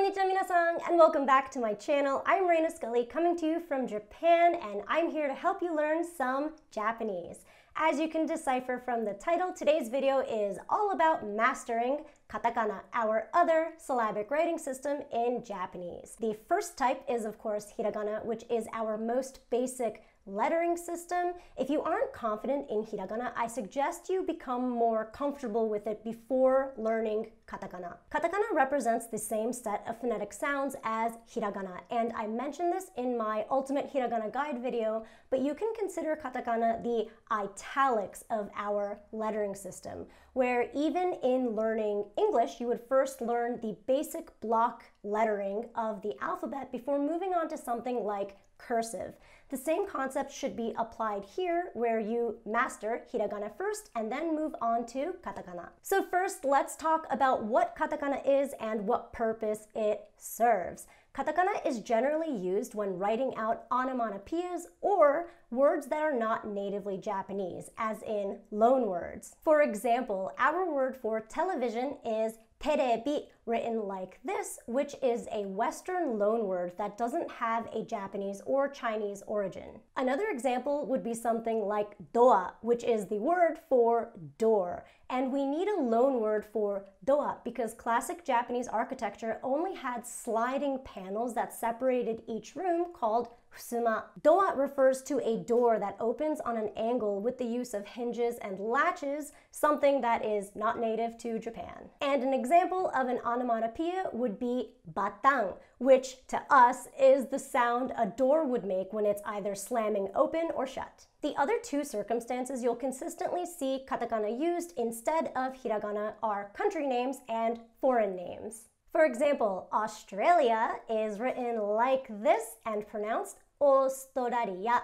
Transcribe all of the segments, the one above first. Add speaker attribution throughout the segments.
Speaker 1: Konnichiwa minasan, and welcome back to my channel. I'm Reina Scully, coming to you from Japan, and I'm here to help you learn some Japanese. As you can decipher from the title, today's video is all about mastering katakana, our other syllabic writing system in Japanese. The first type is, of course, hiragana, which is our most basic lettering system. If you aren't confident in hiragana, I suggest you become more comfortable with it before learning katakana. Katakana represents the same set of phonetic sounds as hiragana, and I mentioned this in my Ultimate Hiragana Guide video, but you can consider katakana the italics of our lettering system, where even in learning English, you would first learn the basic block lettering of the alphabet before moving on to something like cursive. The same concept should be applied here, where you master hiragana first and then move on to katakana. So first, let's talk about what katakana is and what purpose it serves. Katakana is generally used when writing out onomatopoeias or words that are not natively Japanese, as in loan words. For example, our word for television is terebi, written like this, which is a Western loanword that doesn't have a Japanese or Chinese origin. Another example would be something like doa, which is the word for door. And we need a loanword for doa because classic Japanese architecture only had sliding panels that separated each room called fusuma. Doa refers to a door that opens on an angle with the use of hinges and latches, something that is not native to Japan. And an example of an onomatopoeia would be batang, which to us is the sound a door would make when it's either slamming open or shut. The other two circumstances you'll consistently see katakana used instead of hiragana are country names and foreign names. For example, Australia is written like this and pronounced Australia,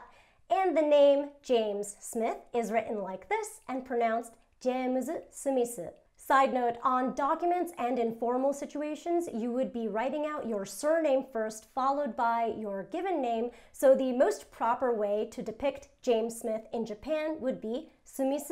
Speaker 1: and the name James Smith is written like this and pronounced James Smith. Side note, on documents and in formal situations, you would be writing out your surname first, followed by your given name, so the most proper way to depict James Smith in Japan would be Smith,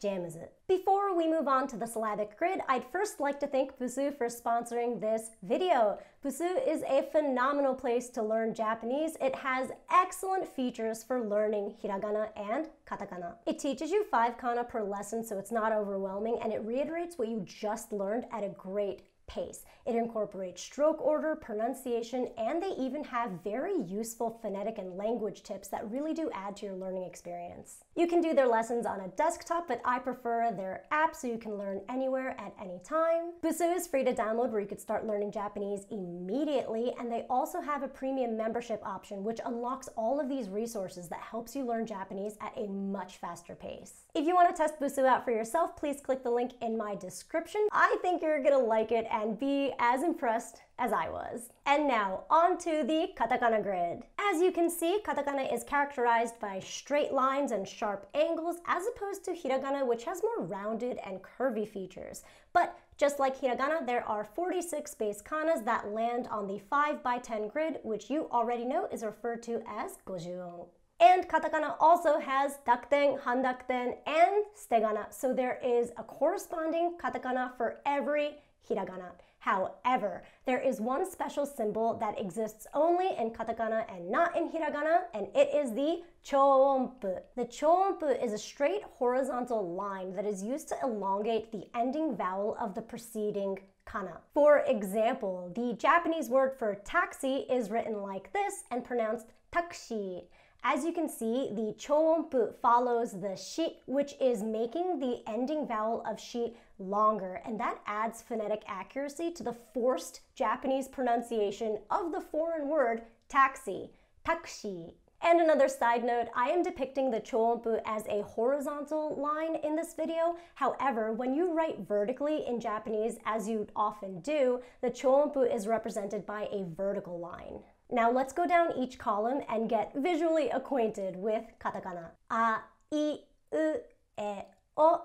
Speaker 1: James. Before we move on to the syllabic grid, I'd first like to thank Busuu for sponsoring this video. Busuu is a phenomenal place to learn Japanese. It has excellent features for learning hiragana and katakana. It teaches you 5 kana per lesson, so it's not overwhelming, and it reiterates what you just learned at a great pace. It incorporates stroke order, pronunciation, and they even have very useful phonetic and language tips that really do add to your learning experience. You can do their lessons on a desktop, but I prefer their app so you can learn anywhere at any time. Busuu is free to download where you could start learning Japanese immediately, and they also have a premium membership option which unlocks all of these resources that helps you learn Japanese at a much faster pace. If you want to test Busuu out for yourself, please click the link in my description. I think you're gonna like it and be as impressed as I was. And now, on to the katakana grid. As you can see, katakana is characterized by straight lines and sharp angles, as opposed to hiragana, which has more rounded and curvy features. But just like hiragana, there are 46 base kanas that land on the 5x10 grid, which you already know is referred to as gojuon. And katakana also has dakten, handakten, and stegana, so there is a corresponding katakana for every hiragana. However, there is one special symbol that exists only in katakana and not in hiragana, and it is the choonpu. The choonpu is a straight horizontal line that is used to elongate the ending vowel of the preceding kana. For example, the Japanese word for taxi is written like this and pronounced taxi. As you can see, the choonpu follows the shi, which is making the ending vowel of shi longer, and that adds phonetic accuracy to the forced Japanese pronunciation of the foreign word taxi, taxi. And another side note, I am depicting the choonpu as a horizontal line in this video. However, when you write vertically in Japanese, as you often do, the choonpu is represented by a vertical line. Now let's go down each column and get visually acquainted with katakana. A, I, U, E, O,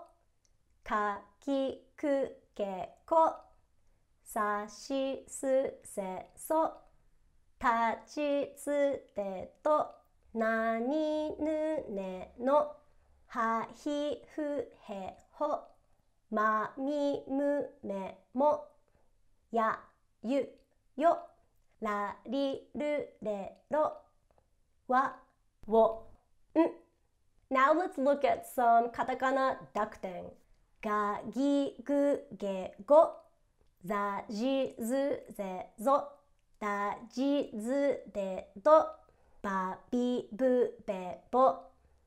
Speaker 1: ka, ki, ku, ke, ko, sa, shi, su, se, so, ta, chi, tsu, te, to, na, ni, nu, ne, no, ha, hi, fu, he, ho, ma, mi, mu, me, mo, ya, ゆ、よ、らりるれろ、わ、wo, n. Now let's look at some katakana dakten. Ga, gi, gu, ge, go. Za, ji, zu, ze, zo. Da, ji, zu, de, do. Ba, bi, bu, be, bo.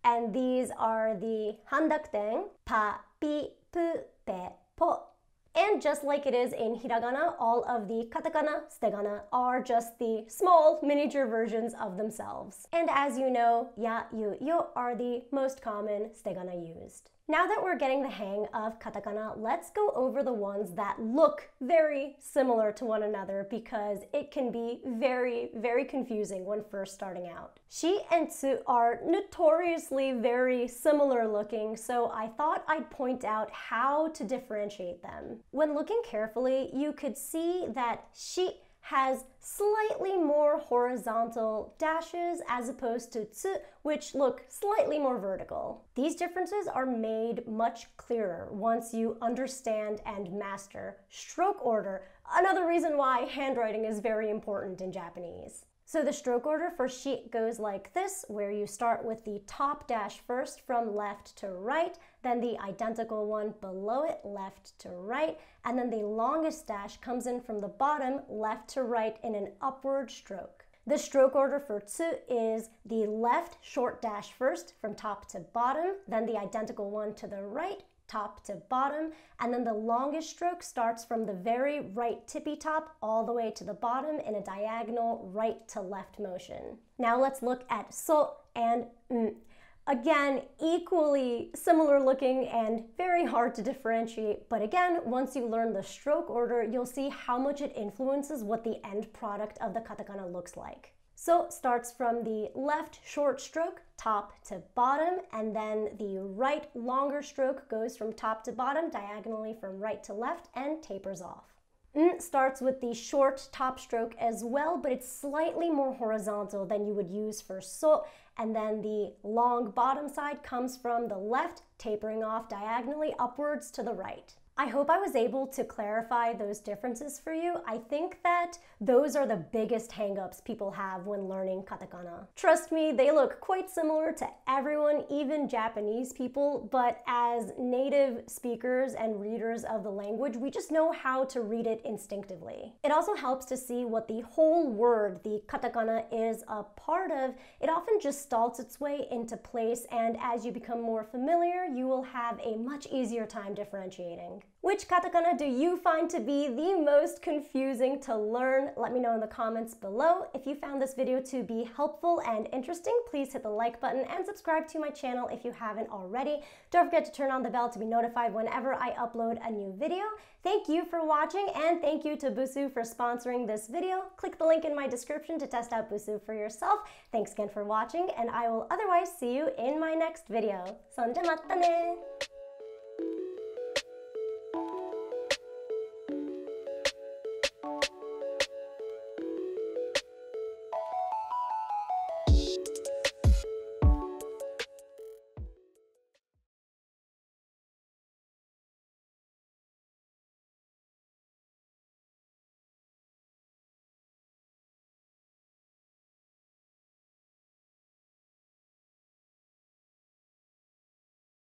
Speaker 1: And these are the handakten. Pa, pi, pu, be, po. And just like it is in hiragana, all of the katakana, stegana are just the small miniature versions of themselves. And as you know, ya, yu, yo are the most common stegana used. Now that we're getting the hang of katakana, let's go over the ones that look very similar to one another because it can be very, very confusing when first starting out. Shi and tsu are notoriously very similar looking, so I thought I'd point out how to differentiate them. When looking carefully, you could see that shi has slightly more horizontal dashes as opposed to tsu, which look slightly more vertical. These differences are made much clearer once you understand and master stroke order, another reason why handwriting is very important in Japanese. So the stroke order for shi goes like this, where you start with the top dash first from left to right, then the identical one below it, left to right, and then the longest dash comes in from the bottom, left to right in an upward stroke. The stroke order for tsu is the left short dash first from top to bottom, then the identical one to the right, top to bottom, and then the longest stroke starts from the very right tippy top all the way to the bottom in a diagonal right to left motion. Now let's look at so and n. Again, equally similar looking and very hard to differentiate, but again, once you learn the stroke order, you'll see how much it influences what the end product of the katakana looks like. So starts from the left short stroke, top to bottom, and then the right longer stroke goes from top to bottom, diagonally from right to left, and tapers off. N starts with the short top stroke as well, but it's slightly more horizontal than you would use for so, and then the long bottom side comes from the left, tapering off diagonally upwards to the right. I hope I was able to clarify those differences for you. I think that those are the biggest hang-ups people have when learning katakana. Trust me, they look quite similar to everyone, even Japanese people, but as native speakers and readers of the language, we just know how to read it instinctively. It also helps to see what the whole word, the katakana, is a part of. It often just stalls its way into place, and as you become more familiar, you will have a much easier time differentiating. Which katakana do you find to be the most confusing to learn? Let me know in the comments below. If you found this video to be helpful and interesting, please hit the like button and subscribe to my channel if you haven't already. Don't forget to turn on the bell to be notified whenever I upload a new video. Thank you for watching, and thank you to Busuu for sponsoring this video. Click the link in my description to test out Busuu for yourself. Thanks again for watching, and I will otherwise see you in my next video. Sonja matta ne!